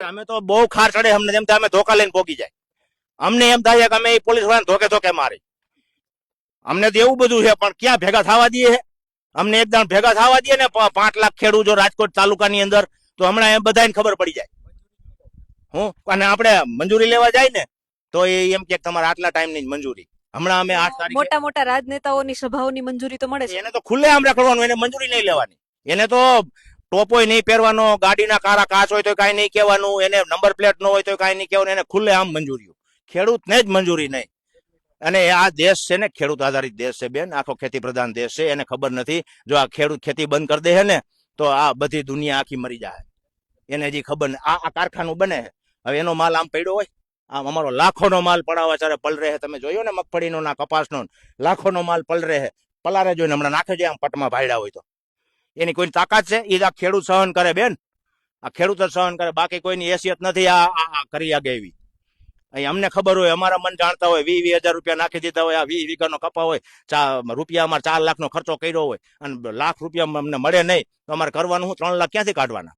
અમે તો બહુ ખાર ચડે અમને, એમ થાય અમે ધોકા લઈને પોગી જાય. અમને એમ થાય કે અમે પોલીસ વાળાને ધોકે ધોકે મારી. અમને તો એવું બધું છે, પણ ક્યાં ભેગા થવા દઈએ? અમને એકદમ ભેગા થવા દઈએ ને 5 લાખ ખેડૂત જો રાજકોટ તાલુકાની અંદર, તો હમણાં એમ બધાને ખબર પડી જાય. હું અને આપણે મંજૂરી લેવા જાય ને તો એ એમ કે તમારે આટલા ટાઈમની મંજૂરી. હમણાં અમે 8 તારીખે મોટા મોટા રાજનેતાઓની સભાઓની મંજૂરી તો મળે છે. એને તો ખુલ્લે આમ રખડવાનું, એને મંજૂરી નહીં લેવાની. એને તો ટોપોય નહીં પહેરવાનો, ગાડીના કારા કાચ હોય તો કાંઈ નહીં કહેવાનું, એને નંબર પ્લેટ ન હોય તો કાંઈ નહીં કહેવાનું. એને ખુલ્લે આમ મંજૂરી, ખેડૂતને જ મંજૂરી નહીં. અને આ દેશ છે ને ખેડૂત આધારિત દેશ છે બેન, આખો ખેતી પ્રધાન દેશ છે. એને ખબર નથી, જો આ ખેડૂત ખેતી બંધ કરી દે ને તો આ બધી દુનિયા આખી મરી જાય. એને હજી ખબર નહીં. આ કારખાનું બને હવે એનો માલ આમ પડ્યો હોય, આમ અમારો લાખોનો માલ પડાવવા ચારે પલરે. તમે જોયો ને મગફળીનો ના કપાસનો લાખોનો માલ પલરે. પલારે જોઈને હમણાં નાખે છે આમ પટમાં ભાડ્યા હોય તો. એની કોઈ તાકાત છે? એ આ ખેડૂત સહન કરે બેન, આ ખેડૂત જ સહન કરે, બાકી કોઈની હેસિયત નથી આ કરી આગે એવી. અહીં અમને ખબર હોય, અમારા મન જાણતા હોય, 20,000 રૂપિયા નાખી દીધા હોય, આ 20 વીઘાનો કપા હોય, રૂપિયા અમારે 4 લાખનો ખર્ચો કર્યો હોય અને લાખ રૂપિયા અમને મળે નહીં, તો અમારે કરવાનું હું 3 લાખ ક્યાંથી કાઢવાના?